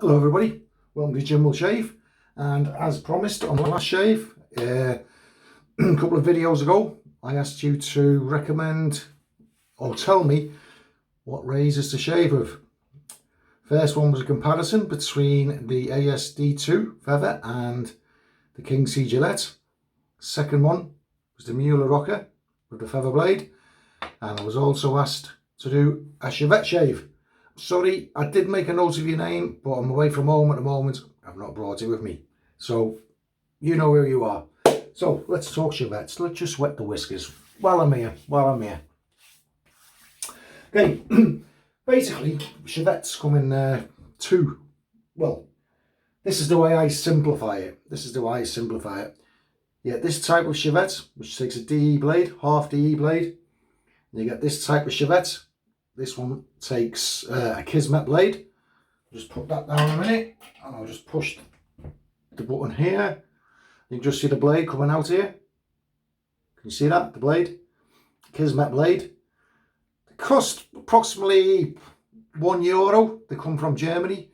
Hello everybody, welcome to Jim Will Shave, and as promised on the last shave, a couple of videos ago, I asked you to recommend or tell me what razors to shave with. First one was a comparison between the ASD2 feather and the King C Gillette. Second one was the Mueller Rocker with the feather blade, and I was also asked to do a Shavette shave. Sorry, I did make a note of your name, but I'm away from home at the moment. I've not brought it with me. So, you know where you are. So, let's talk Shavettes. Let's just wet the whiskers while I'm here. Okay, basically, Shavettes come in two. Well, this is the way I simplify it. Yeah, this type of Shavette, which takes a DE blade, half DE blade. And you get this type of Shavette. This one takes a Kismet blade. Just put that down a minute, and I'll just push the button here. You can just see the blade coming out here. Can you see that? The blade, Kismet blade. They cost approximately €1. They come from Germany,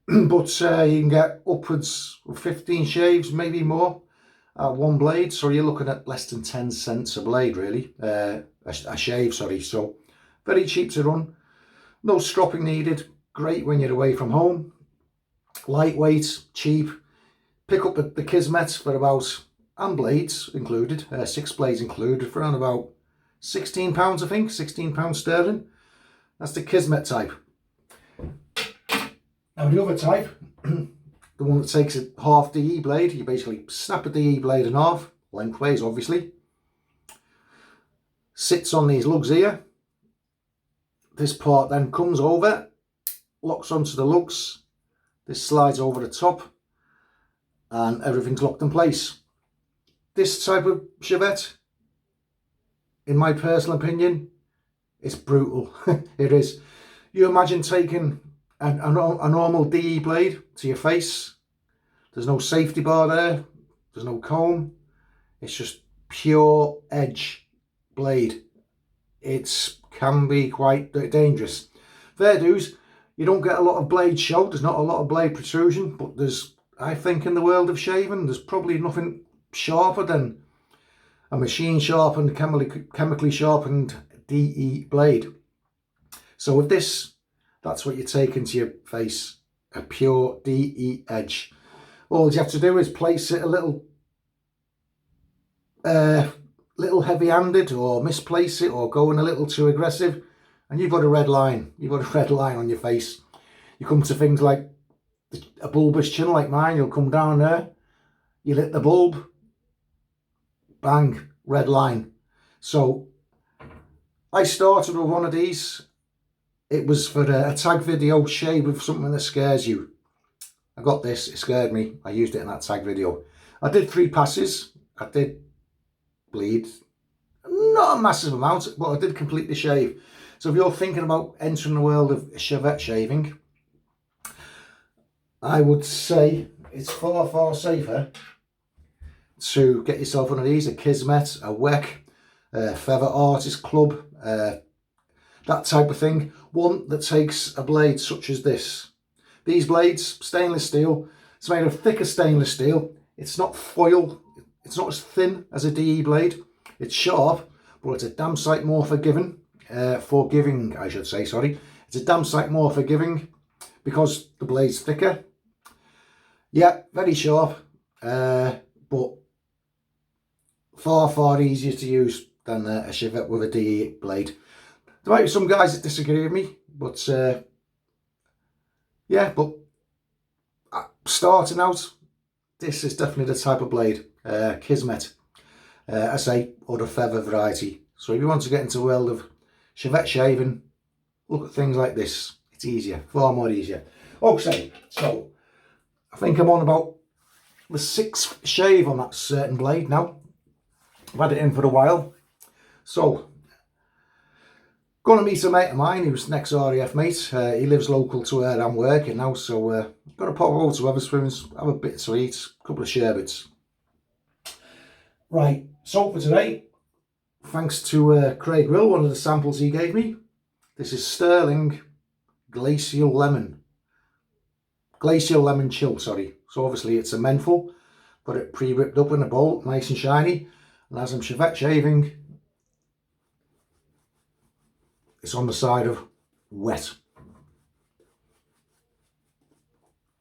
but you can get upwards of 15 shaves, maybe more, at one blade. So you're looking at less than 10 cents a blade, really. A shave, sorry. So very cheap to run, no stropping needed, great when you're away from home, lightweight, cheap. Pick up the Kismet for about, and blades included, 6 blades included, for around about £16 I think, £16 sterling. That's the Kismet type. Now the other type, the one that takes a half DE blade, you basically snap a DE blade in half, lengthways obviously, sits on these lugs here. This part then comes over, locks onto the lugs, this slides over the top, and everything's locked in place. This type of Shavette, in my personal opinion, it's brutal. It is. You imagine taking a normal DE blade to your face. There's no safety bar there, there's no comb, it's just pure edge blade. It can be quite dangerous. Fair dues, you don't get a lot of blade show, there's not a lot of blade protrusion, but there's, I think in the world of shaving, there's probably nothing sharper than a machine sharpened, chemically sharpened DE blade. So with this, that's what you take into your face, a pure DE edge. All you have to do is place it a little heavy-handed, or misplace it, or going a little too aggressive, and you've got a red line. You've got a red line on your face. You come to things like a bulbous chin like mine, you'll come down there, you lit the bulb, bang, red line. So I started with one of these. It was for a tag video, shave with something that scares you. I got this, it scared me. I used it in that tag video. I did 3 passes. I did bleed, not a massive amount, but I did complete the shave. So if you're thinking about entering the world of Shavette shaving, I would say it's far safer to get yourself one of these, a Kismet, a WEC, a Feather Artist Club, that type of thing. One that takes a blade such as this. These blades, stainless steel, it's made of thicker stainless steel. It's not foil. It's not as thin as a DE blade. It's sharp, but it's a damn sight more forgiving. I should say, sorry. It's a damn sight more forgiving because the blade's thicker. Yeah, very sharp, but far easier to use than a Shavette with a DE blade. There might be some guys that disagree with me, but yeah, but starting out, this is definitely the type of blade. Kismet, I say, or the feather variety. So if you want to get into the world of Shavette shaving, look at things like this. It's easier, far more easier. Okay, so I think I'm on about the 6th shave on that certain blade now. I've had it in for a while. So, going to meet a mate of mine who's an ex-RAF mate. He lives local to where I'm working now, so going to pop over to Wetherspoons, have a bit to eat, a couple of sherbets. Right, so for today, thanks to Craig Will, one of the samples he gave me. This is Stirling Glacial Lemon. glacial lemon chill, sorry. So obviously it's a menthol, got it pre-whipped up in a bowl, nice and shiny. And as I'm Shavette shaving, it's on the side of wet.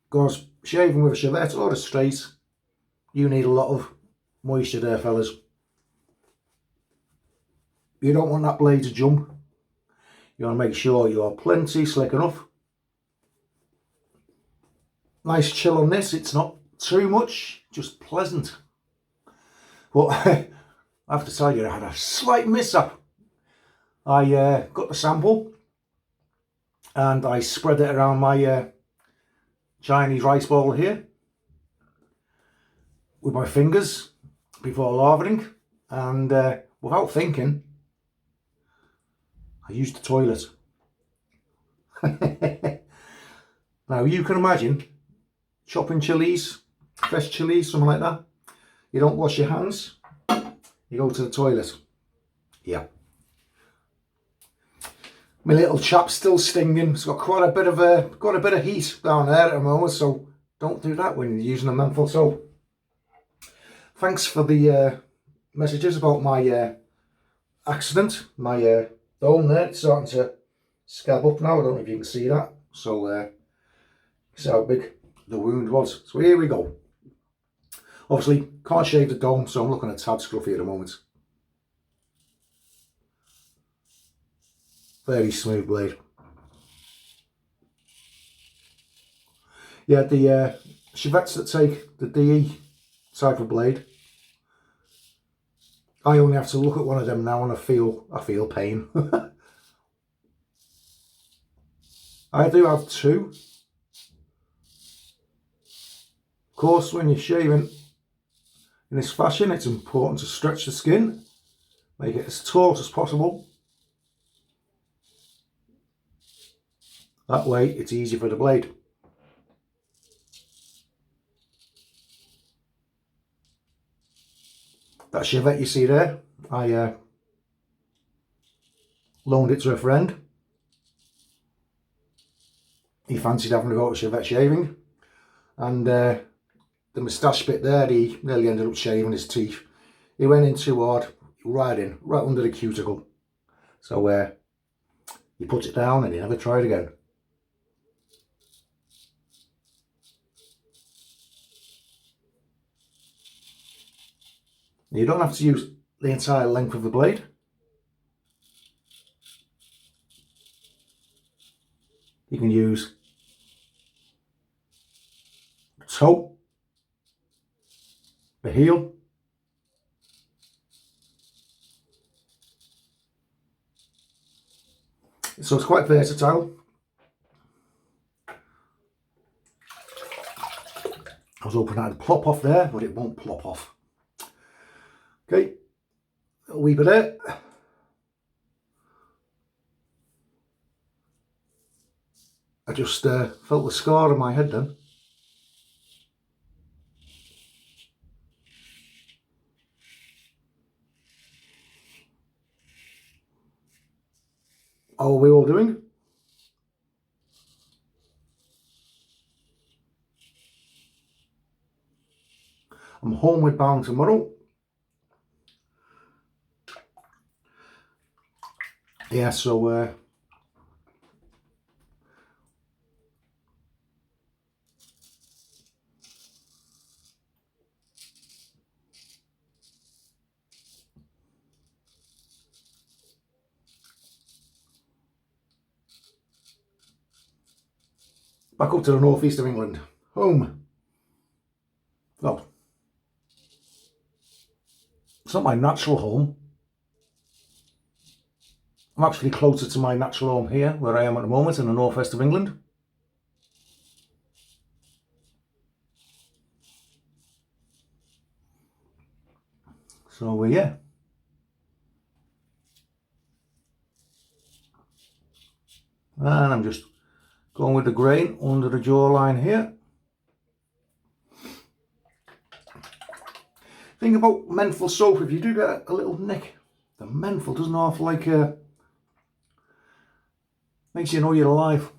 Because shaving with a Shavette or a straight, you need a lot of moisture there, fellas. You don't want that blade to jump. You want to make sure you are plenty slick enough. Nice chill on this, it's not too much, just pleasant. But I have to tell you, I had a slight mishap. I got the sample and I spread it around my Chinese rice bowl here with my fingers before lavering, and without thinking, I used the toilet. Now you can imagine chopping chilies, fresh chilies, something like that. You don't wash your hands, you go to the toilet. Yeah. My little chap's still stinging. It's got quite a bit of heat down there at the moment, so don't do that when you're using a menthol soap. Thanks for the messages about my accident. My dome there, it's starting to scab up now. I don't know if you can see that. So see how big the wound was. So here we go. Obviously can't shave the dome, so I'm looking at tad scruffy at the moment. Very smooth blade. Yeah, the Shavettes that take the DE type of blade, I only have to look at one of them now and I feel pain. I do have two. Of course, when you're shaving in this fashion, it's important to stretch the skin, make it as taut as possible. That way it's easy for the blade. That Shavette you see there, I loaned it to a friend. He fancied having a go at Shavette shaving, and the moustache bit there, he nearly ended up shaving his teeth. He went in too hard, right under the cuticle. So he put it down and he never tried again. You don't have to use the entire length of the blade. You can use the toe, the heel, so it's quite versatile. I was hoping that'd plop off there, but it won't plop off. Okay, a wee bit there. I just felt the scar on my head then. How are we all doing? I'm homeward bound tomorrow. Yeah, so back up to the northeast of England, home. Well, it's not my natural home. I'm actually closer to my natural home here, where I am at the moment, in the northwest of England. So yeah. And I'm just going with the grain under the jawline here. Thing about menthol soap, if you do get a little nick, the menthol doesn't half like makes you know you're alive.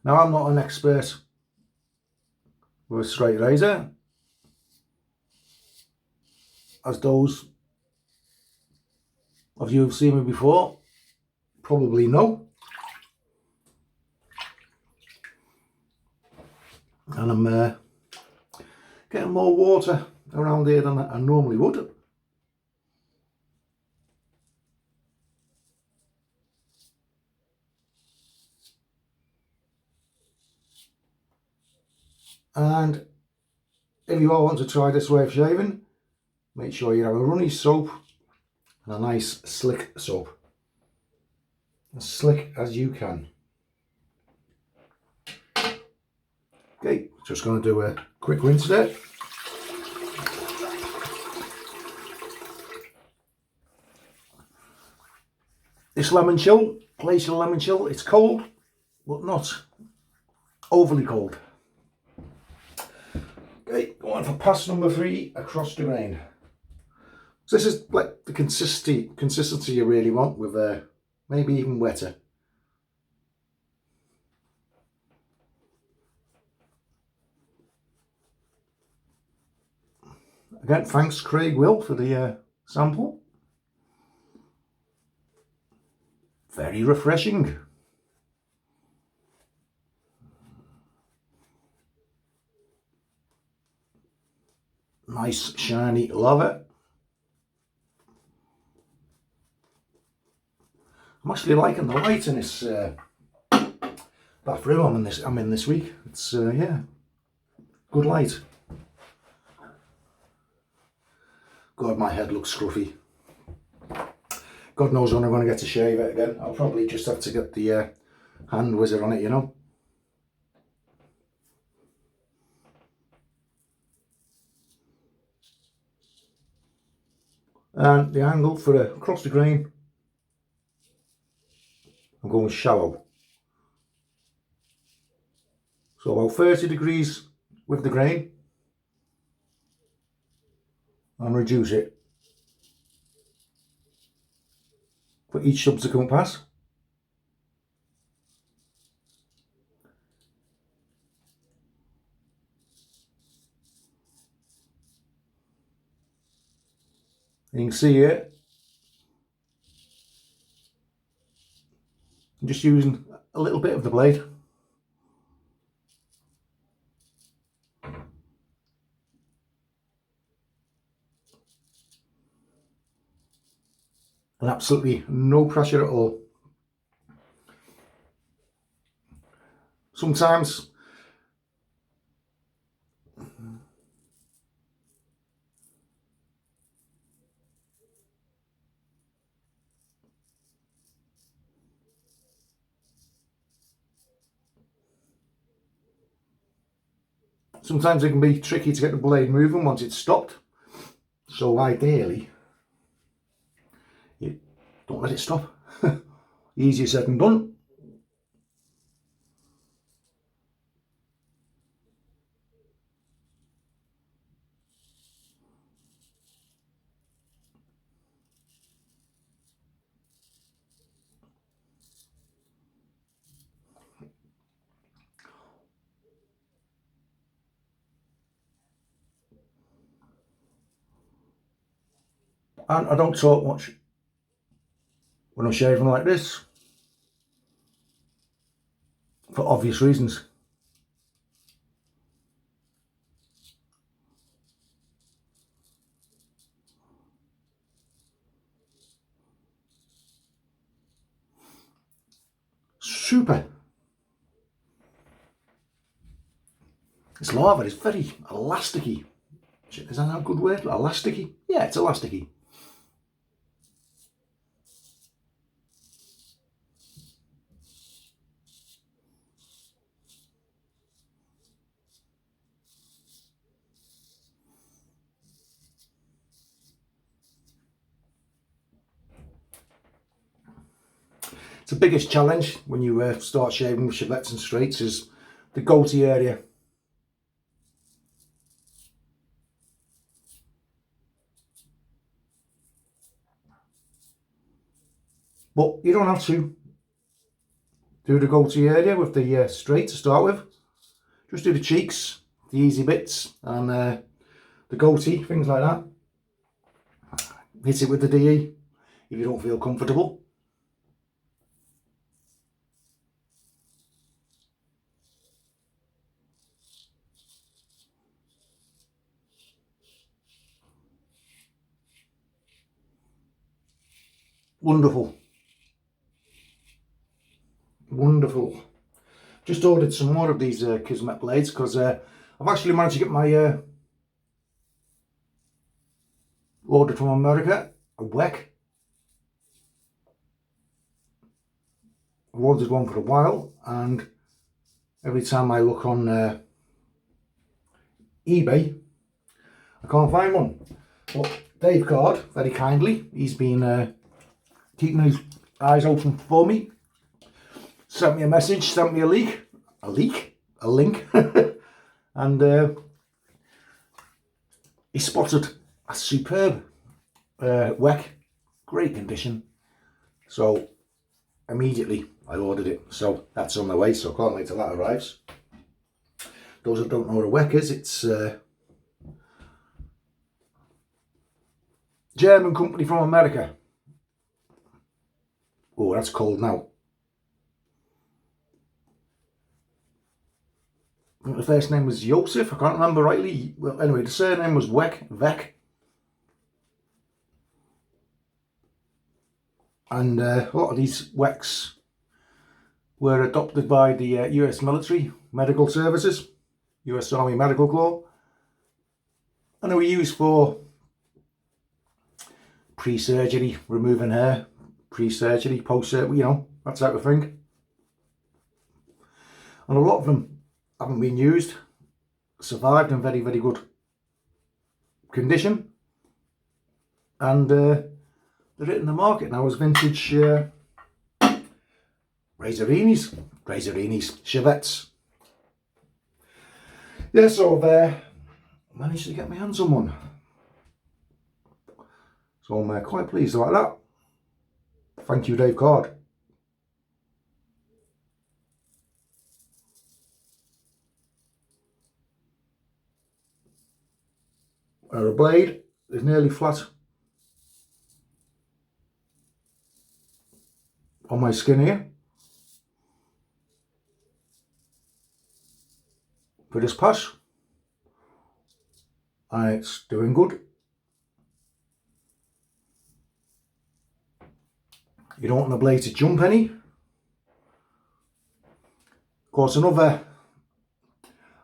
Now, I'm not an expert with a straight razor, as those of you who've seen me before probably know. And I'm getting more water around here than I normally would. And if you all want to try this way of shaving, make sure you have a runny soap and a nice slick soap. As slick as you can. Okay, just going to do a quick rinse there. This lemon chill, glacial lemon chill, it's cold, but not overly cold. Okay, go on for pass number 3 across the grain. So this is like the consistency you really want, with maybe even wetter. Again, thanks Craig Will for the sample. Very refreshing. Nice shiny lather. I'm actually liking the light in this bathroom I'm in this week. It's yeah, good light. God, my head looks scruffy. God knows when I'm going to get to shave it again. I'll probably just have to get the hand wizard on it, you know. And the angle for across the grain, I'm going shallow. So about 30 degrees with the grain, and reduce it for each subsequent pass. And you can see here, I'm just using a little bit of the blade. And absolutely no pressure at all. Sometimes it can be tricky to get the blade moving once it's stopped. So ideally, you don't let it stop. Easier said than done. And I don't talk much when I'm shaving like this, for obvious reasons. Super. This lather is very elasticy. Is that a good word? Elasticy? Yeah, it's elasticy. It's the biggest challenge when you start shaving with shavettes and straights, is the goatee area. But you don't have to do the goatee area with the straight to start with. Just do the cheeks, the easy bits, and the goatee, things like that. Hit it with the DE if you don't feel comfortable. Wonderful. Wonderful. Just ordered some more of these Kismet blades because I've actually managed to get my ordered from America, a WEC. I've wanted one for a while, and every time I look on eBay, I can't find one. But Dave Card, very kindly, he's been keeping his eyes open for me. Sent me a message, sent me a link, and he spotted a superb WEC, great condition. So immediately I ordered it. So that's on the way. So I can't wait till that arrives. Those that don't know what a WEC is, it's German company from America. Oh, that's cold now. I think the first name was Joseph, I can't remember rightly. Well, anyway, the surname was Vec. And a lot of these WECs were adopted by the US military medical services, US Army Medical Corps. And they were used for pre-surgery, removing hair, pre-surgery, post-surgery, you know, that type of thing. And a lot of them haven't been used, survived in very, very good condition. And they're hitting the market now as vintage Razorinis, Shavettes. Yeah, so I've managed to get my hands on one. So I'm quite pleased about that. Thank you, Dave Card. The blade is nearly flat on my skin here for this pass, and it's doing good. You don't want the blade to jump any. Of course, another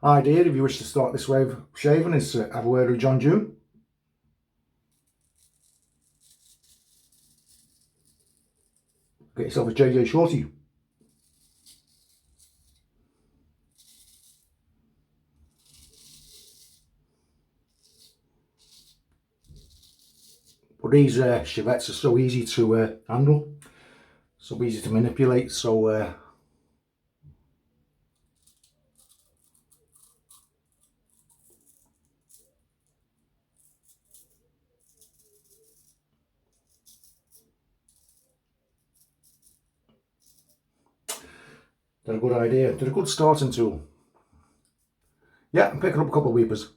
idea if you wish to start this way of shaving is to have a word with John June. Get yourself a JJ Shorty. But these Shavettes are so easy to handle, so easy to manipulate, so they're a good idea. They're a good starting tool. Yeah, I'm picking up a couple of weepers.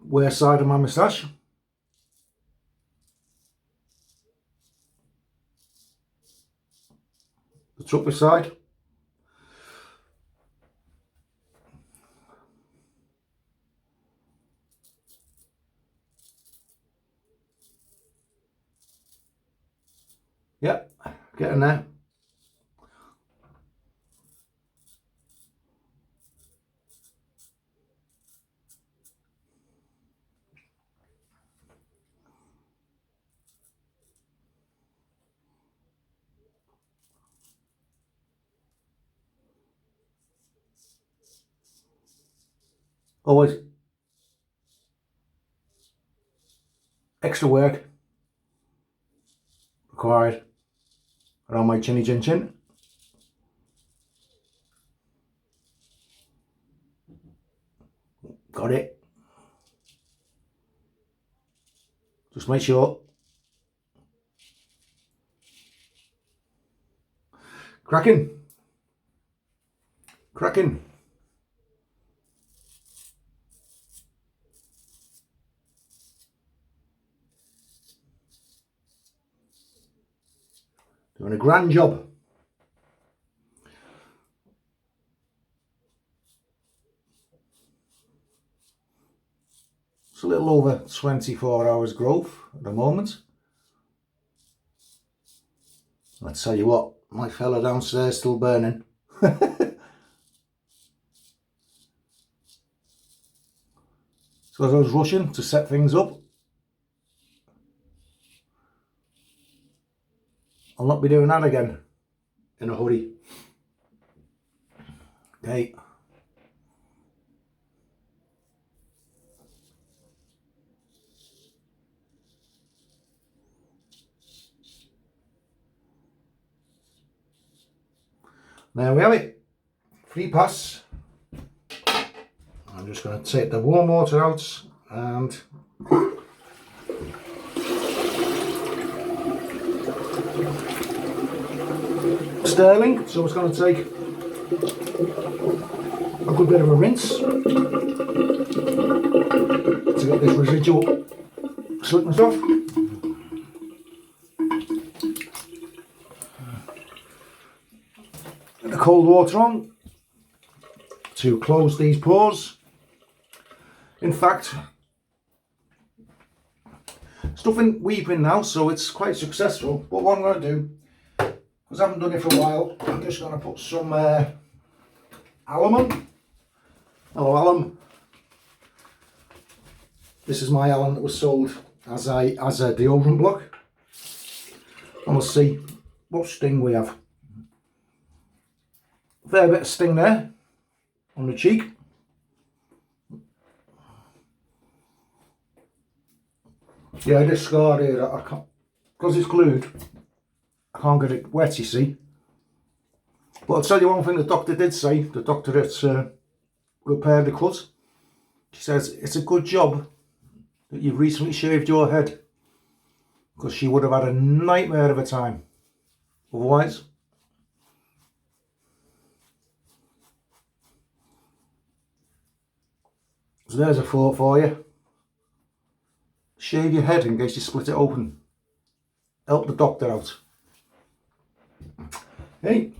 Where side of my moustache. The upper side. Yep, getting there. Always extra work required around my chinny chin. Got it. Just make sure Cracking. Cracking. Doing a grand job. It's a little over 24 hours growth at the moment. I tell you what, my fella downstairs still burning. So as I was rushing to set things up, I'll not be doing that again in a hurry. Okay. There we have it. Free pass. I'm just going to take the warm water out and Stirling, so it's going to take a good bit of a rinse to get this residual slickness off. Get the cold water on to close these pores. In fact, stuffing weeping now, so it's quite successful. But what I'm going to do, because I haven't done it for a while, I'm just going to put some alum on. Hello alum. This is my alum that was sold as a deodorant block. And we'll see what sting we have. Fair bit of sting there on the cheek. Yeah, this scar here, I can't, because it's glued, I can't get it wet, you see. But I'll tell you one thing the doctor did say, the doctor that repaired the cut. She says, it's a good job that you've recently shaved your head, because she would have had a nightmare of a time otherwise. So there's a thought for you. Shave your head in case you split it open. Help the doctor out. Hey,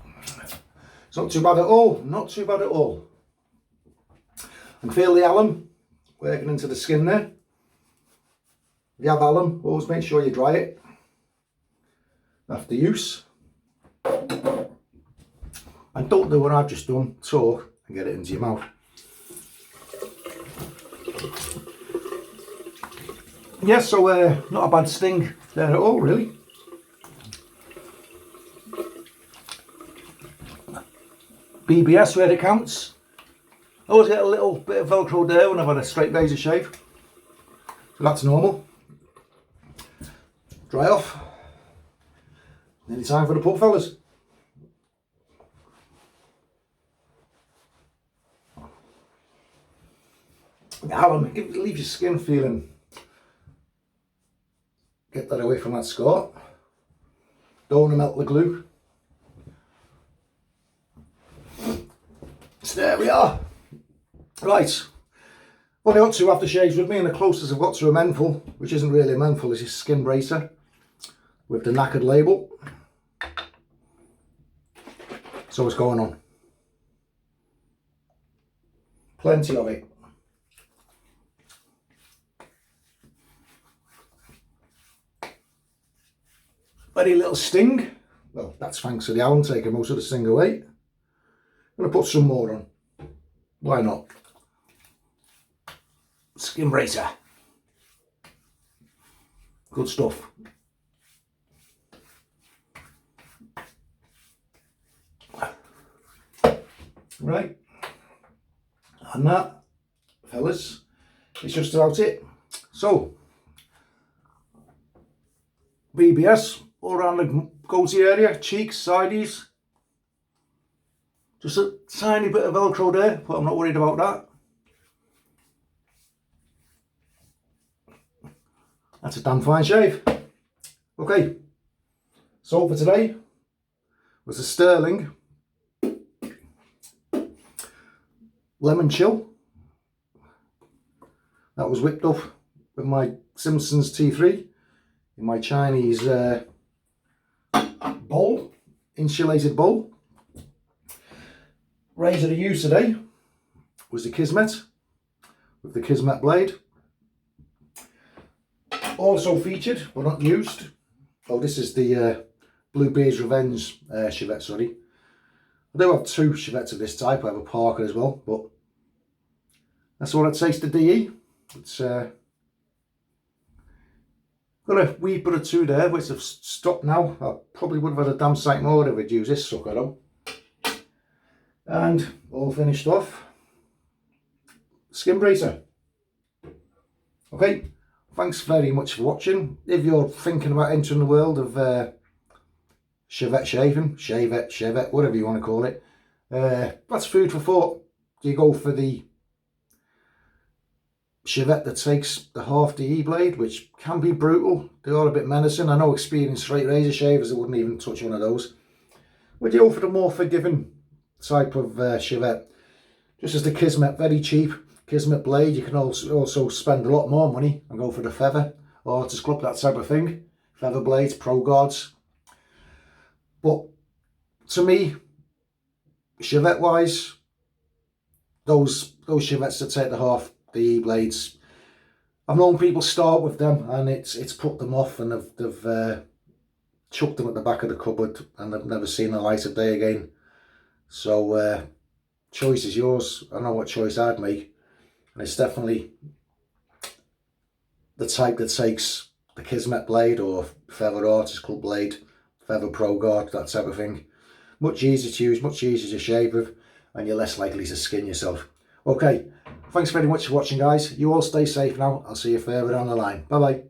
it's not too bad at all. Not too bad at all. And feel the alum working into the skin there. If you have alum, always make sure you dry it after use. And don't do what I've just done, talk and get it into your mouth. Yes, so not a bad sting there at all, really. BBS where it counts. I always get a little bit of Velcro there when I've had a straight razor shave. So that's normal. Dry off. Nearly time for the pup, fellas. Alum, leave your skin feeling. Get that away from that scar. Don't want to melt the glue. So there we are. Right. What I got to aftershaves with me, and the closest I've got to a menthol, which isn't really a menthol, is this skin bracer with the knackered label. So what's going on? Plenty of it. Very little sting. Well, that's thanks to the alum taking most of the sting away. I'm going to put some more on. Why not? Skin bracer. Good stuff. Right. And that, fellas, is just about it. So, BBS all around the goatee area, cheeks, sides. Just a tiny bit of Velcro there, but I'm not worried about that. That's a damn fine shave. Okay, so for today, was a Stirling lemon chill. That was whipped up with my Simpson's T3 in my Chinese bowl, insulated bowl. Razor to use today was the Kismet with the Kismet blade. Also featured but not used. Oh, this is the Bluebeard's Revenge Shavette, sorry. I do have two Shavettes of this type. I have a Parker as well, but that's all it takes to DE. It's got a wee bit of two there, which I've stopped now. I probably would have had a damn sight more if I'd used this sucker though. And all finished off. Skin bracer. Okay, thanks very much for watching. If you're thinking about entering the world of Shavette shaving, Shavette, whatever you want to call it, that's food for thought. Do you go for the Shavette that takes the half DE blade, which can be brutal? They are a bit menacing. I know experienced straight razor shavers that wouldn't even touch one of those. Would you go for the more forgiving type of Shavette? Just as the Kismet, very cheap Kismet blade. You can also spend a lot more money and go for the feather artist club, that type of thing. Feather blades, pro guards. But to me, Shavette wise, those Shavettes that take the half DE blades, I've known people start with them and it's put them off, and they've chucked them at the back of the cupboard and they've never seen the light of day again. So choice is yours. I know what choice I'd make, and it's definitely the type that takes the Kismet blade or Feather Artist Club blade, Feather Pro Guard, that type of thing. Much easier to use, much easier to shave with, and you're less likely to skin yourself. Okay, thanks very much for watching, guys. You all stay safe now. I'll see you further down the line. Bye bye.